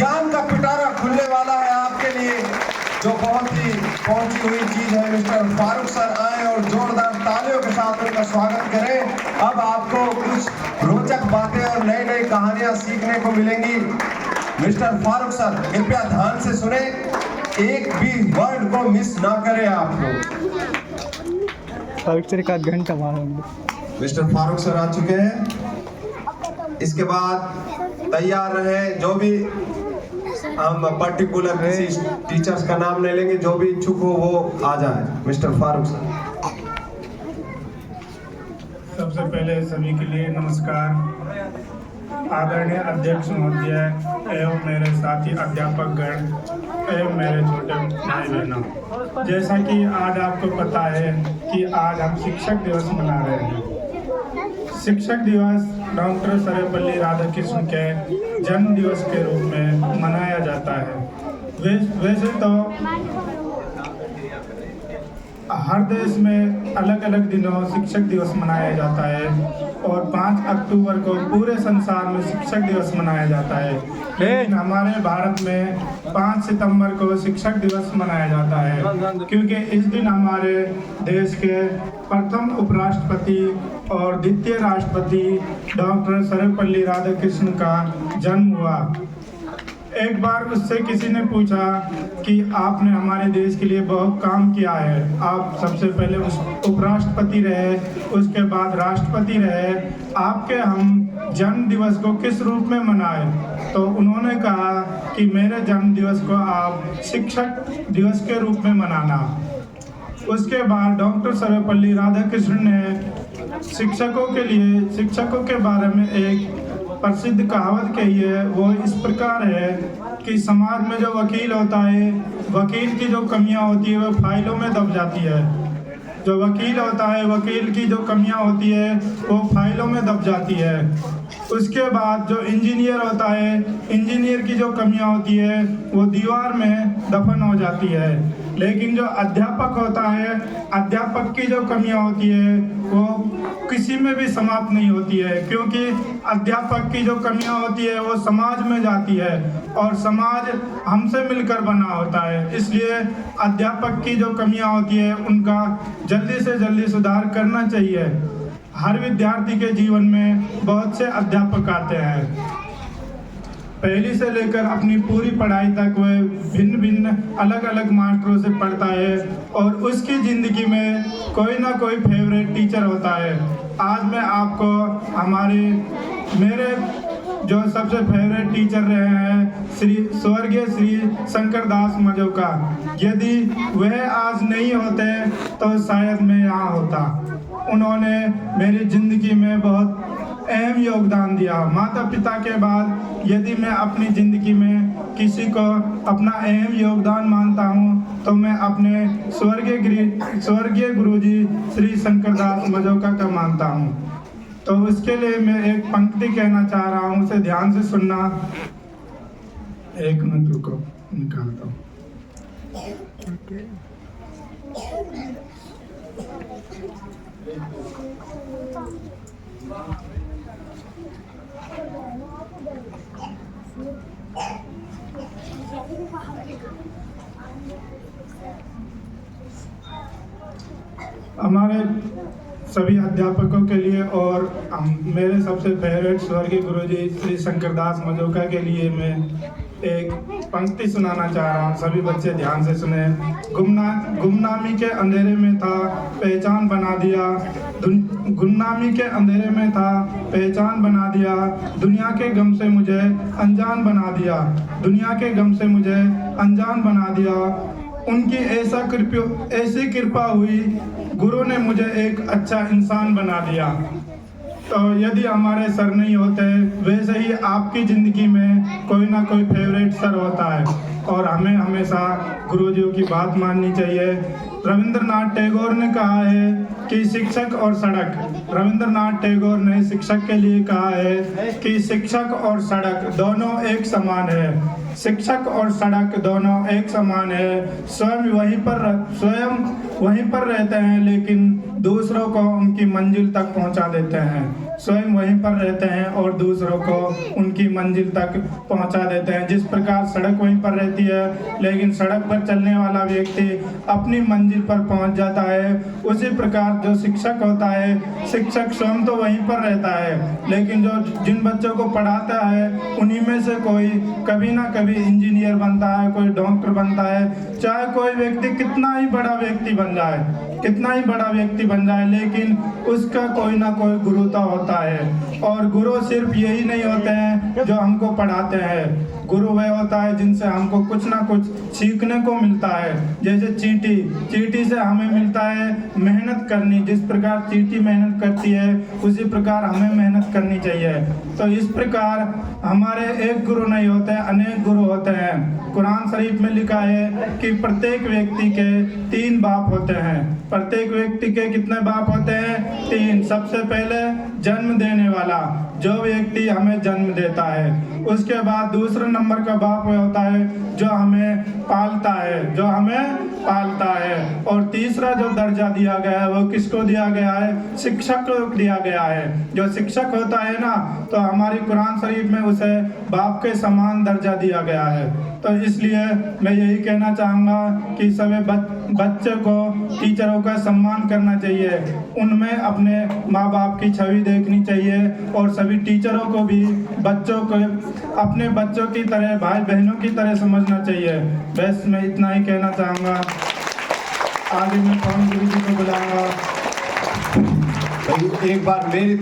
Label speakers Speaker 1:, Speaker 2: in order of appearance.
Speaker 1: ज्ञान का पिटारा खुलने वाला है आपके लिए, जो बहुत ही पहुंची हुई चीज है। मिस्टर फारूक सर आए और जोरदार तालियों के साथ उनका स्वागत करें। अब आपको कुछ रोचक बातें और नई नई कहानियां सीखने को मिलेंगी। मिस्टर फारूक सर कृपया ध्यान से सुने, एक भी वर्ड को मिस ना करें आप लोग।
Speaker 2: फारूक सर का घंटा मारेंगे।
Speaker 1: मिस्टर फारूक सर आ चुके हैं। इसके बाद तैयार रहे, जो भी हम पर्टिकुलर किसी टीचर्स का नाम ले लेंगे, जो भी इच्छुक हो वो आ जाए। Mister Farooq sir.
Speaker 3: सबसे पहले सभी के लिए नमस्कार। आदरणीय अध्यक्ष महोदय एवं मेरे साथी अध्यापक गण एवं मेरे छोटे भाई बहनों, जैसा कि आज आपको पता है कि आज हम शिक्षक दिवस मना रहे हैं। शिक्षक दिवस डॉक्टर सर्वपल्ली राधाकृष्णन के जन्म दिवस के रूप में मनाया जाता है। वैसे तो हर देश में अलग अलग दिनों शिक्षक दिवस मनाया जाता है और 5 अक्टूबर को पूरे संसार में शिक्षक दिवस मनाया जाता है, लेकिन हमारे भारत में 5 सितंबर को शिक्षक दिवस मनाया जाता है, क्योंकि इस दिन हमारे देश के प्रथम उपराष्ट्रपति और द्वितीय राष्ट्रपति डॉक्टर सर्वपल्ली राधाकृष्णन का जन्म हुआ। एक बार उससे किसी ने पूछा कि आपने हमारे देश के लिए बहुत काम किया है, आप सबसे पहले उपराष्ट्रपति रहे, उसके बाद राष्ट्रपति रहे, आपके हम जन्म दिवस को किस रूप में मनाएं? तो उन्होंने कहा कि मेरे जन्म दिवस को आप शिक्षक दिवस के रूप में मनाना। उसके बाद डॉक्टर सर्वपल्ली राधाकृष्णन ने शिक्षकों के बारे में एक प्रसिद्ध कहावत कही है। वो इस प्रकार है कि समाज में जो वकील होता है, वकील की जो कमियां होती है वो फाइलों में दब जाती है। जो वकील होता है, वकील की जो कमियां होती है वो फाइलों में दब जाती है। उसके बाद जो इंजीनियर होता है, इंजीनियर की जो कमियां होती है वो दीवार में दफन हो जाती है। लेकिन जो अध्यापक होता है, अध्यापक की जो कमियां होती है वो किसी में भी समाप्त नहीं होती है, क्योंकि अध्यापक की जो कमियां होती है वो समाज में जाती है और समाज हमसे मिलकर बना होता है। इसलिए अध्यापक की जो कमियां होती है उनका जल्दी से जल्दी सुधार करना चाहिए। हर विद्यार्थी के जीवन में बहुत से अध्यापक आते हैं, पहली से लेकर अपनी पूरी पढ़ाई तक वह भिन्न भिन्न अलग अलग मास्टरों से पढ़ता है और उसकी ज़िंदगी में कोई ना कोई फेवरेट टीचर होता है। आज मैं आपको मेरे जो सबसे फेवरेट टीचर रहे हैं स्वर्गीय श्री शंकर दास मजोका, यदि वह आज नहीं होते तो शायद मैं यहाँ होता। उन्होंने मेरी ज़िंदगी में बहुत अहम योगदान दिया। माता पिता के बाद यदि मैं अपनी ज़िंदगी में किसी को अपना अहम योगदान मानता हूँ तो मैं अपने स्वर्गीय गुरुजी श्री शंकर दास मजोका का मानता हूँ। तो उसके लिए मैं एक पंक्ति कहना चाह रहा हूँ, उसे ध्यान से सुनना। एक मिनट रुको, निकालता हूँ। हमारे सभी अध्यापकों के लिए और मेरे सबसे फेवरेट स्वर्गीय गुरुजी श्री शंकर दास मजोका के लिए मैं एक पंक्ति सुनाना चाह रहा हूँ। सभी बच्चे ध्यान से सुने। गुमनामी के अंधेरे में था, पहचान बना दिया। गुमनामी के अंधेरे में था, पहचान बना दिया। दुनिया के गम से मुझे अनजान बना दिया। दुनिया के गम से मुझे अनजान बना दिया। उनकी ऐसी कृपा हुई, गुरु ने मुझे एक अच्छा इंसान बना दिया। तो यदि हमारे सर नहीं होते, वैसे ही आपकी ज़िंदगी में कोई ना कोई फेवरेट सर होता है और हमें हमेशा गुरुजियों की बात माननी चाहिए। रविंद्रनाथ टैगोर ने कहा है कि शिक्षक और सड़क, रविंद्रनाथ टैगोर ने शिक्षक के लिए कहा है कि शिक्षक और सड़क दोनों एक समान है। शिक्षक और सड़क दोनों एक समान है। स्वयं वहीं पर रहते हैं, लेकिन दूसरों को उनकी मंजिल तक पहुंचा देते हैं। स्वयं वहीं पर रहते हैं और दूसरों को उनकी मंजिल तक पहुंचा देते हैं। जिस प्रकार सड़क वहीं पर रहती है लेकिन सड़क पर चलने वाला व्यक्ति अपनी मंजिल पर पहुंच जाता है, उसी प्रकार जो शिक्षक होता है, शिक्षक स्वयं तो वहीं पर रहता है लेकिन जो जिन बच्चों को पढ़ाता है उन्हीं में से कोई कभी ना कभी इंजीनियर बनता है, कोई डॉक्टर बनता है। चाहे कोई व्यक्ति कितना ही बड़ा व्यक्ति बन जाए, कितना ही बड़ा व्यक्ति बन जाए, लेकिन उसका कोई ना कोई गुरु तो होता है। और गुरु सिर्फ यही नहीं होते हैं जो हमको पढ़ाते हैं, गुरु वह होता है जिनसे हमको कुछ ना कुछ सीखने को मिलता है। जैसे चींटी से हमें मिलता है मेहनत करनी, जिस प्रकार चींटी मेहनत करती है उसी प्रकार हमें मेहनत करनी चाहिए। तो इस प्रकार हमारे एक गुरु नहीं होते हैं, अनेक गुरु होते हैं। कुरान शरीफ में लिखा है कि प्रत्येक व्यक्ति के 3 बाप होते हैं। प्रत्येक व्यक्ति के कितने बाप होते हैं? 3। सबसे पहले जन्म देने वाला, जो व्यक्ति हमें जन्म देता है। उसके बाद दूसरे नंबर का बाप होता है जो हमें पालता है, जो हमें पालता है। और तीसरा जो दर्जा दिया गया है वो किसको दिया गया है? शिक्षक को दिया गया है। जो शिक्षक होता है ना, तो हमारी कुरान शरीफ में उसे बाप के समान दर्जा दिया गया है। तो इसलिए मैं यही कहना चाहूँगा कि सभी बच्चे को टीचरों का सम्मान करना चाहिए, उनमें अपने माँ बाप की छवि देखनी चाहिए और सभी टीचरों को भी बच्चों को अपने बच्चों की तरह, भाई बहनों की तरह समझना चाहिए। बस मैं इतना ही कहना चाहूँगा। आगे मैं पवन गुरु जी को बुलाऊंगा।
Speaker 1: एक बार मेरी तरफ